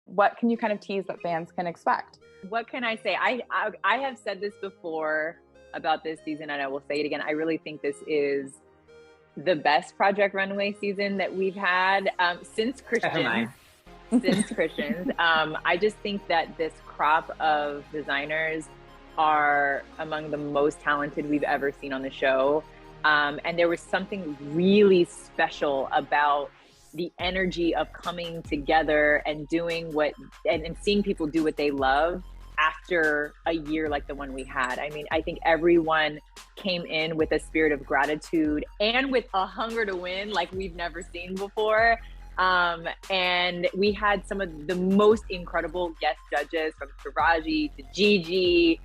What can you kind of tease that fans can expect? What can I say? I have said this before about this season, and I will say it again. I really think this is the best Project Runway season that we've had since Christians. I just think that this crop of designers are among the most talented we've ever seen on the show. And there was something really special about the energy of coming together and doing and seeing people do what they love after a year like the one we had. I mean, I think everyone came in with a spirit of gratitude and with a hunger to win like we've never seen before. And we had some of the most incredible guest judges, from Taraji to Gigi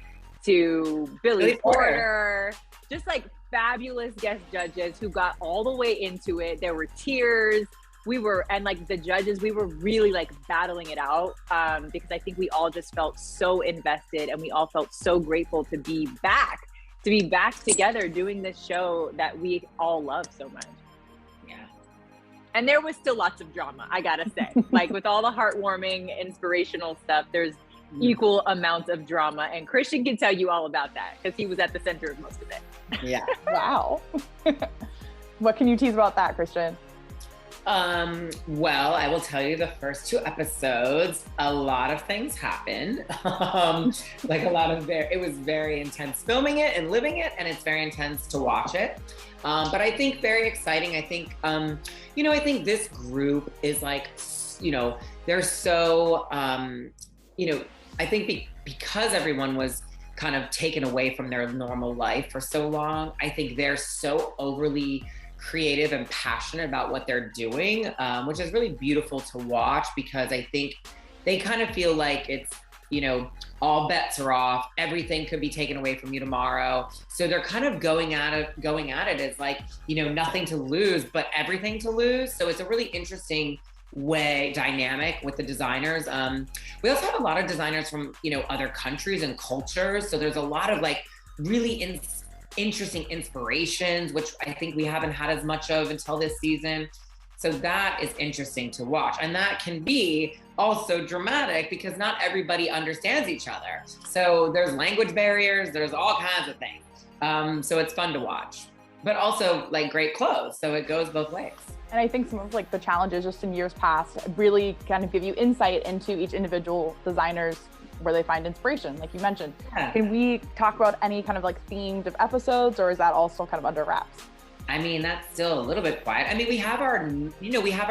to Billy Porter, just like fabulous guest judges who got all the way into it. There were tears. And like the judges, we were really like battling it out because I think we all just felt so invested, and we all felt so grateful to be back together doing this show that we all love so much. Yeah. And there was still lots of drama, I gotta say. Like with all the heartwarming, inspirational stuff, there's equal amounts of drama. And Christian can tell you all about that because he was at the center of most of it. Yeah. Wow. What can you tease about that, Christian? Well, I will tell you the first 2 episodes, a lot of things happened. It was very intense filming it and living it, and it's very intense to watch it. But I think very exciting. I think, I think this group is like, they're so, I think because everyone was kind of taken away from their normal life for so long, I think they're so overly creative and passionate about what they're doing, which is really beautiful to watch, because I think they kind of feel like it's, all bets are off. Everything could be taken away from you tomorrow. So they're kind of going at it as like, nothing to lose, but everything to lose. So it's a really interesting dynamic with the designers. We also have a lot of designers from, other countries and cultures. So there's a lot of like really interesting inspirations, which I think we haven't had as much of until this season. So that is interesting to watch. And that can be also dramatic because not everybody understands each other. So there's language barriers, there's all kinds of things. So it's fun to watch, but also like great clothes. So it goes both ways. And I think some of like the challenges just in years past really kind of give you insight into each individual designer's where they find inspiration, like you mentioned. Yeah. Can we talk about any kind of like themed of episodes, or is that all still kind of under wraps? I mean, that's still a little bit quiet. I mean, we have our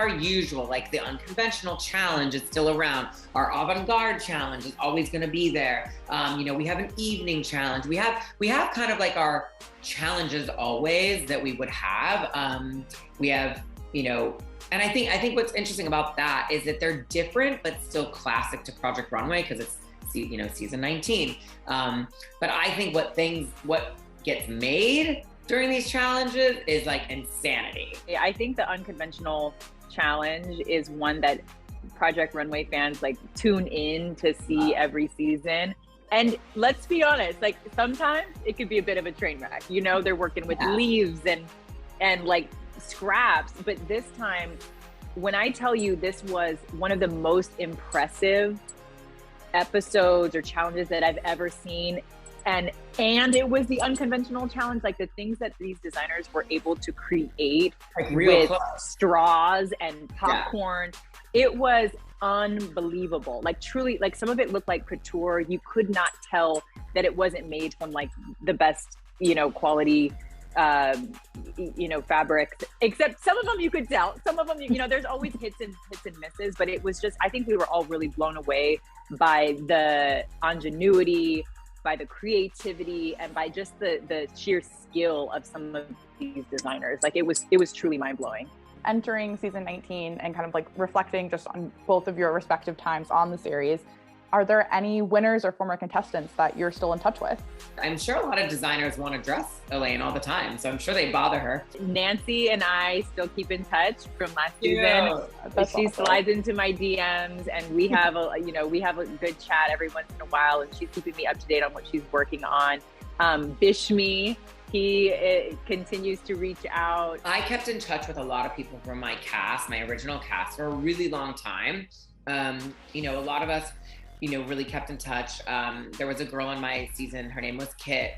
usual, like the Unconventional challenge is still around. Our avant-garde challenge is always going to be there. We have an evening challenge. We have kind of like our challenges always that we would have. We have, and I think what's interesting about that is that they're different, but still classic to Project Runway because it's, season 19. But I think what gets made during these challenges is like insanity. Yeah, I think the Unconventional challenge is one that Project Runway fans like tune in to see every season. And let's be honest, like sometimes it could be a bit of a train wreck. They're working with leaves and like scraps. But this time, when I tell you this was one of the most impressive episodes or challenges that I've ever seen, and it was the Unconventional challenge, like the things that these designers were able to create with straws and popcorn, it was unbelievable. Like truly, like some of it looked like couture. You could not tell that it wasn't made from like the best quality fabrics, except some of them you could tell. Some of them, there's always hits and misses, but it was just, I think we were all really blown away by the ingenuity, by the creativity, and by just the sheer skill of some of these designers. Like it was truly mind-blowing. Entering season 19 and kind of like reflecting just on both of your respective times on the series, are there any winners or former contestants that you're still in touch with? I'm sure a lot of designers want to dress Elaine all the time, so I'm sure they bother her. Nancy and I still keep in touch from last season. She slides into my DMs, and we have a good chat every once in a while, and she's keeping me up to date on what she's working on. Bishmi, he continues to reach out. I kept in touch with a lot of people from my original cast for a really long time. You know, a lot of us, you know, really kept in touch. There was a girl on my season, her name was Kit.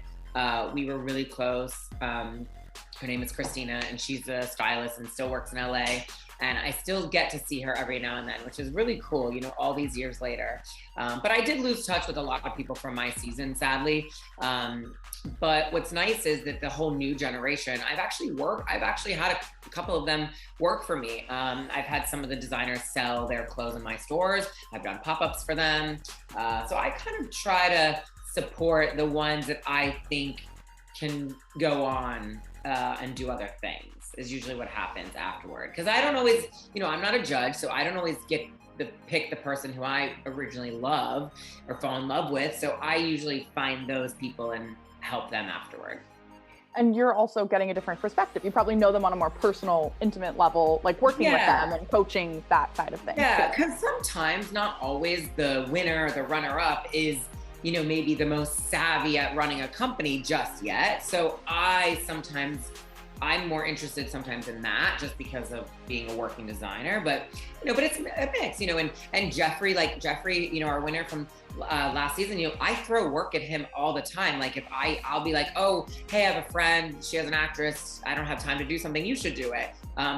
We were really close. Her name is Christina, and she's a stylist and still works in LA. And I still get to see her every now and then, which is really cool, you know, all these years later. But I did lose touch with a lot of people from my season, sadly. But what's nice is that the whole new generation, I've actually had a couple of them work for me. I've had some of the designers sell their clothes in my stores. I've done pop-ups for them. So I kind of try to support the ones that I think can go on and do other things, is usually what happens afterward. Because I don't always, you know, I'm not a judge, so I don't always get to pick the person who I originally love or fall in love with. So I usually find those people and help them afterward. And you're also getting a different perspective. You probably know them on a more personal, intimate level, like working with them and coaching that side of things. Yeah, because sometimes, not always, the winner or the runner-up is, you know, maybe the most savvy at running a company just yet. So I'm more interested sometimes in that, just because of being a working designer. But, you know, but it's a mix, you know, and Jeffrey, you know, our winner from last season, you know, I throw work at him all the time. Like if I'll be like, oh, hey, I have a friend, she has an actress, I don't have time to do something, you should do it.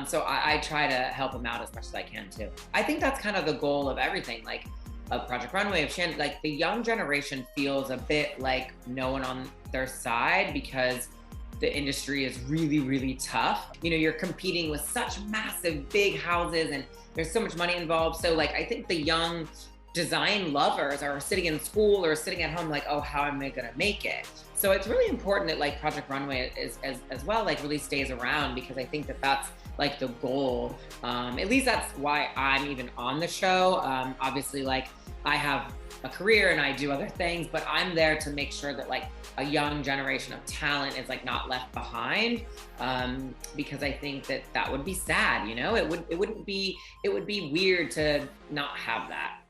So I try to help him out as much as I can too. I think that's kind of the goal of everything, like of Project Runway, of Shannon. Like the young generation feels a bit like no one on their side, because the industry is really, really tough. You know, you're competing with such massive, big houses, and there's so much money involved. So like, I think the young design lovers are sitting in school or sitting at home like, oh, how am I gonna make it? So it's really important that like Project Runway is as well, like really stays around, because I think that that's like the goal. At least that's why I'm even on the show. Obviously, like I have a career and I do other things, but I'm there to make sure that like a young generation of talent is like not left behind, because I think that would be sad, you know. It would be weird to not have that.